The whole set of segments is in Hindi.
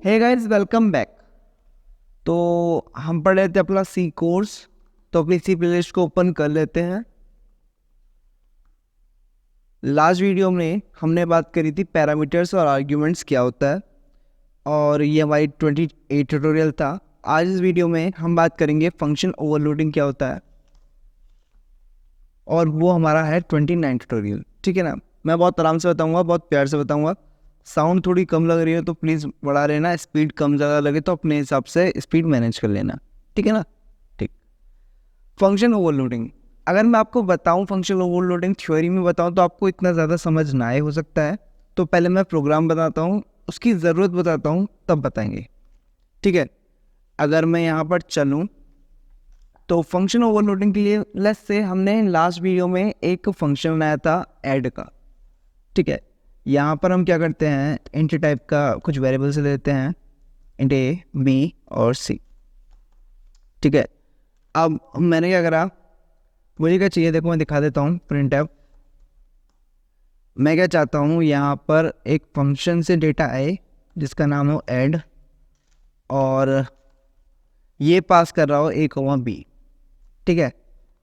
Hey guys, welcome back. तो हम पढ़ रहे थे अपना सी कोर्स। तो अपनी सी प्लेलिस्ट को ओपन कर लेते हैं। लास्ट वीडियो में हमने बात करी थी पैरामीटर्स और आर्ग्यूमेंट्स क्या होता है, और ये हमारी 28 ट्यूटोरियल था। आज इस वीडियो में हम बात करेंगे फंक्शन ओवरलोडिंग क्या होता है, और वो हमारा है 29 ट्यूटोरियल। ठीक है ना। मैं बहुत आराम से बताऊंगा, बहुत प्यार से बताऊंगा। साउंड थोड़ी कम लग रही है तो प्लीज़ बढ़ा लेना, स्पीड कम ज़्यादा लगे तो अपने हिसाब से स्पीड मैनेज कर लेना। ठीक है ना। ठीक। फंक्शन ओवरलोडिंग, अगर मैं आपको बताऊं फंक्शन ओवरलोडिंग थ्योरी में बताऊं तो आपको इतना ज़्यादा समझ ना आए, हो सकता है। तो पहले मैं प्रोग्राम बताता हूं, उसकी ज़रूरत बताता हूं, तब बताएंगे। ठीक है। अगर मैं यहाँ पर चलूँ तो फंक्शन ओवरलोडिंग के लिए लेट्स से हमने लास्ट वीडियो में एक फंक्शन बनाया था ऐड का। ठीक है। यहाँ पर हम क्या करते हैं, इंट टाइप का कुछ वेरिएबल से लेते हैं, इंट ए, बी और सी। ठीक है। अब मैंने क्या करा, मुझे क्या चाहिए देखो, मैं दिखा देता हूँ। प्रिंट एफ, मैं क्या चाहता हूँ, यहाँ पर एक फंक्शन से डेटा आए जिसका नाम हो ऐड, और ये पास कर रहा हो ए कॉमा बी। ठीक है।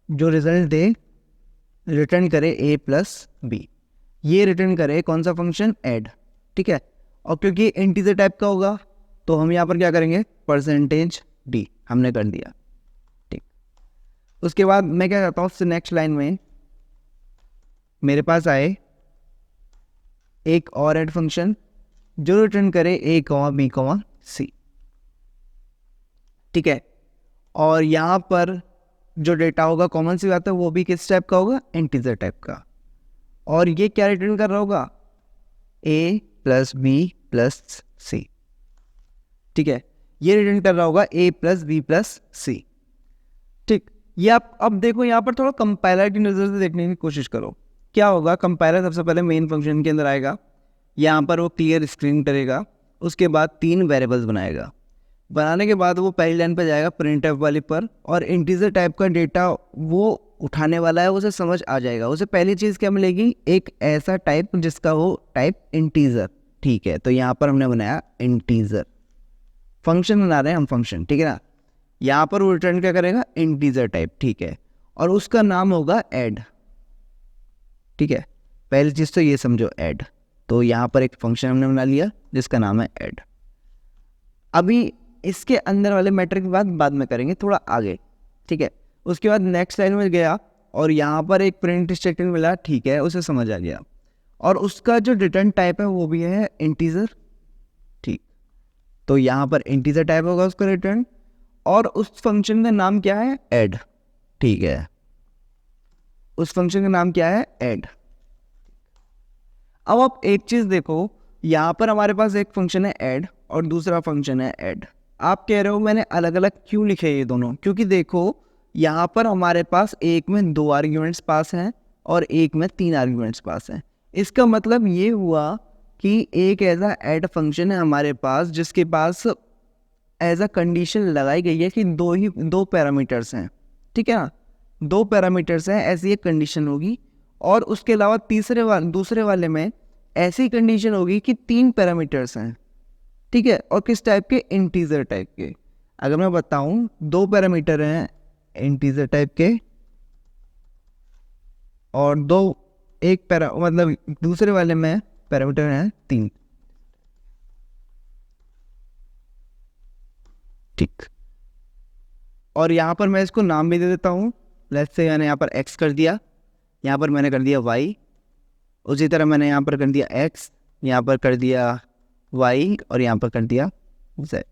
जो रिजल्ट दे, रिटर्न करे ए प्लस बी। ये रिटर्न करे कौन सा फंक्शन, ऐड। ठीक है। और क्योंकि इंटीजर टाइप का होगा तो हम यहाँ पर क्या करेंगे, परसेंटेज डी हमने कर दिया। ठीक। उसके बाद मैं क्या करता हूँ, उससे नेक्स्ट लाइन में मेरे पास आए एक और ऐड फंक्शन जो रिटर्न करे ए कॉमा बी कॉमा सी। ठीक है। और यहाँ पर जो डेटा होगा, कॉमन सी बात है, वो भी किस टाइप का होगा, इंटीजर टाइप का। और ये क्या रिटर्न कर रहा होगा, ए प्लस बी प्लस सी। ठीक है। ये रिटर्न कर रहा होगा ए प्लस बी प्लस सी। ठीक। ये आप अब देखो, यहाँ पर थोड़ा कंपाइलर की नज़र से देखने की कोशिश करो। क्या होगा, कंपाइलर सबसे पहले मेन फंक्शन के अंदर आएगा, यहाँ पर वो क्लियर स्क्रीन करेगा, उसके बाद 3 वेरिएबल्स बनाएगा। बनाने के बाद वो पहली लाइन पर जाएगा प्रिंट एफ वाली पर, और इंटीजर टाइप का डेटा वो उठाने वाला है, उसे समझ आ जाएगा। उसे पहली चीज़ क्या मिलेगी, एक ऐसा टाइप जिसका हो टाइप इंटीजर। ठीक है। तो यहाँ पर हमने बनाया इंटीजर, फंक्शन बना रहे हैं हम, फंक्शन। ठीक है ना। यहाँ पर वो रिटर्न क्या करेगा, इंटीजर टाइप। ठीक है। और उसका नाम होगा ऐड। ठीक है। पहली चीज़ तो ये समझो, ऐड। तो यहाँ पर एक फंक्शन हमने बना लिया जिसका नाम है ऐड। अभी इसके अंदर वाले मैटर की बात बाद में करेंगे, थोड़ा आगे। ठीक है। उसके बाद नेक्स्ट लाइन में गया और यहाँ पर एक प्रिंट स्टेटमेंट मिला। ठीक है, उसे समझ आ गया। और उसका जो रिटर्न टाइप है वो भी है इंटीजर। ठीक। तो यहाँ पर इंटीजर टाइप होगा उसका रिटर्न, और उस फंक्शन का नाम क्या है, ऐड। ठीक है। उस फंक्शन का नाम क्या है, ऐड। अब आप एक चीज देखो, यहाँ पर हमारे पास एक फंक्शन है ऐड और दूसरा फंक्शन है ऐड। आप कह रहे हो मैंने अलग अलग क्यों लिखे ये दोनों, क्योंकि देखो यहाँ पर हमारे पास एक में 2 आर्ग्यूमेंट्स पास हैं और एक में 3 आर्ग्यूमेंट्स पास हैं। इसका मतलब ये हुआ कि एक ऐसा ऐड फंक्शन है हमारे पास जिसके पास एज अ कंडीशन लगाई गई है कि दो पैरामीटर्स हैं। ठीक है ना। 2 पैरामीटर्स हैं, ऐसी एक कंडीशन होगी। और उसके अलावा दूसरे वाले में ऐसी कंडीशन होगी कि 3 पैरामीटर्स हैं। ठीक है। और किस टाइप के, इंटीजर टाइप के। अगर मैं बताऊं, 2 पैरामीटर हैं इंटीजर टाइप के, और मतलब दूसरे वाले में पैरामीटर हैं 3। ठीक। और यहाँ पर मैं इसको नाम भी दे देता हूँ। लेट्स से मैंने यहाँ पर x कर दिया, यहाँ पर मैंने कर दिया y, उसी तरह मैंने यहाँ पर कर दिया x, यहाँ पर कर दिया y, और यहाँ पर कर दिया z।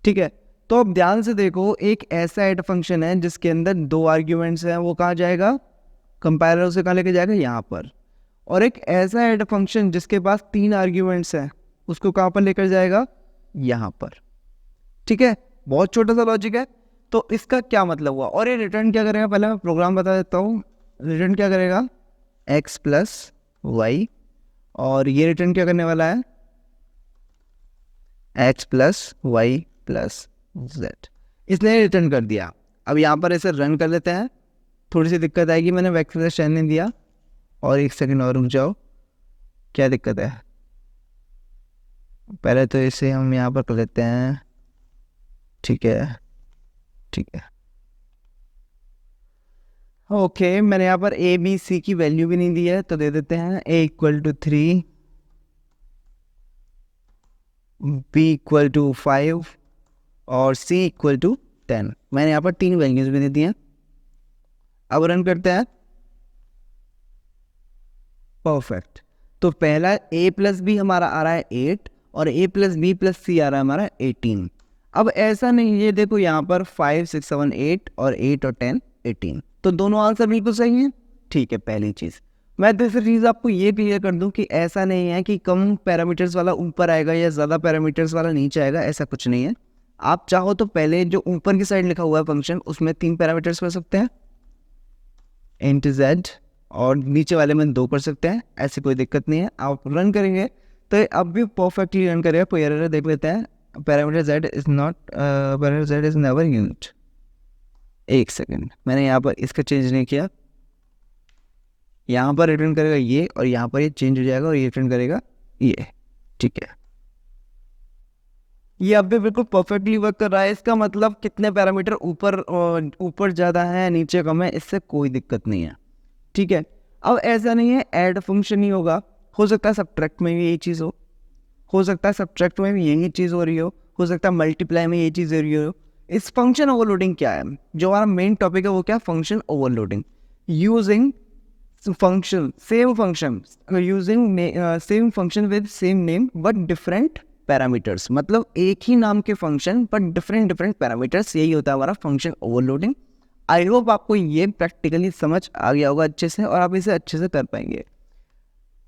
ठीक है। तो अब ध्यान से देखो, एक ऐसा ऐड फंक्शन है जिसके अंदर 2 आर्ग्यूमेंट्स हैं, वो कहाँ जाएगा, कंपाइलर उसे कहाँ लेके जाएगा, यहाँ पर। और एक ऐसा ऐड फंक्शन जिसके पास 3 आर्ग्यूमेंट्स हैं, उसको कहाँ पर लेकर जाएगा, यहाँ पर। ठीक है। बहुत छोटा सा लॉजिक है। तो इसका क्या मतलब हुआ, और ये रिटर्न क्या करेगा, पहले मैं प्रोग्राम बता देता हूँ। रिटर्न क्या करेगा, x प्लस वाई, और ये रिटर्न क्या करने वाला है, x plus y plus z. इसने रिटर्न कर दिया। अब यहाँ पर इसे रन कर लेते हैं। थोड़ी सी दिक्कत आएगी, मैंने वेक्टर स्टैंड नहीं दिया, और 1 सेकंड और रुक जाओ। क्या दिक्कत है, पहले तो इसे हम यहाँ पर कर लेते हैं, ठीक है ठीक है। ओके, मैंने यहाँ पर ए बी सी की वैल्यू भी नहीं दी है, तो दे देते हैं A equal to 3, B equal to 5 और सी इक्वल टू 10। मैंने यहाँ पर 3 वैल्यूज भी दे दी हैं। अब रन करते हैं। परफेक्ट। तो पहला a प्लस बी हमारा आ रहा है 8 और a प्लस बी प्लस सी आ रहा है हमारा 18। अब ऐसा नहीं, ये देखो यहाँ पर 5 6 7 8 और 8 और 10 18, तो दोनों आंसर बिल्कुल सही है। ठीक है, पहली चीज़। मैं दूसरी चीज़ आपको ये क्लियर कर दूं कि ऐसा नहीं है कि कम पैरामीटर्स वाला ऊपर आएगा या ज़्यादा पैरामीटर्स वाला नीचे आएगा, ऐसा कुछ नहीं है। आप चाहो तो पहले जो ऊपर की साइड लिखा हुआ है फंक्शन, उसमें 3 पैरामीटर्स कर सकते हैं इंट जेड, और नीचे वाले में 2 कर सकते हैं, ऐसी कोई दिक्कत नहीं है। आप रन करेंगे तो अब भी परफेक्टली रन करेगा। कोई एरर देख लेते हैं। Parameter Z is not, parameter Z is never used. एक सेकेंड, मैंने यहाँ पर इसका चेंज नहीं किया। यहाँ पर रिटर्न करेगा ये, और यहाँ पर ये चेंज हो जाएगा और ये रिटर्न करेगा ये। ठीक है, ये अब भी बिल्कुल परफेक्टली वर्क कर रहा है। इसका मतलब कितने पैरामीटर ऊपर ज़्यादा है नीचे कम है, इससे कोई दिक्कत नहीं है। ठीक है, अब ऐसा नहीं है ऐड फंक्शन ही होगा, हो सकता है सब्ट्रैक्ट में भी यही चीज़ हो सकता है सब्ट्रैक्ट में भी यही चीज़ हो रही हो सकता है मल्टीप्लाई में यही चीज़ हो रही हो। इस फंक्शन ओवरलोडिंग क्या है, जो हमारा मेन टॉपिक है वो क्या, function overloading. Using function same function, using same function with same name but different parameters. मतलब एक ही नाम के फंक्शन बट डिफरेंट पैरामीटर्स, यही होता है हमारा फंक्शन ओवरलोडिंग। आई होप आपको ये प्रैक्टिकली समझ आ गया होगा अच्छे से, और आप इसे अच्छे से कर पाएंगे।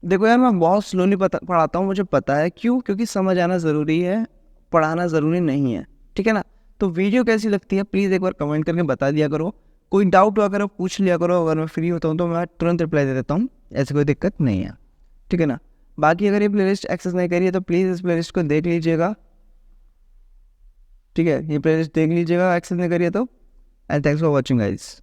देखो यार, मैं बहुत स्लोली पढ़ाता हूँ, मुझे पता है क्यों, क्योंकि समझ आना ज़रूरी है, पढ़ाना ज़रूरी नहीं है। ठीक है ना। तो वीडियो कैसी लगती है प्लीज़ एक बार कमेंट करके बता दिया करो। कोई डाउट वगैरह पूछ लिया करो, अगर मैं फ्री होता हूँ तो मैं तुरंत रिप्लाई दे देता हूँ, ऐसी कोई दिक्कत नहीं है। ठीक है ना। बाकी अगर ये प्लेलिस्ट एक्सेस नहीं करी है तो प्लीज़ इस प्लेलिस्ट को देख लीजिएगा। ठीक है, ये प्लेलिस्ट देख लीजिएगा एक्सेस नहीं करिए तो। And thanks for watching guys.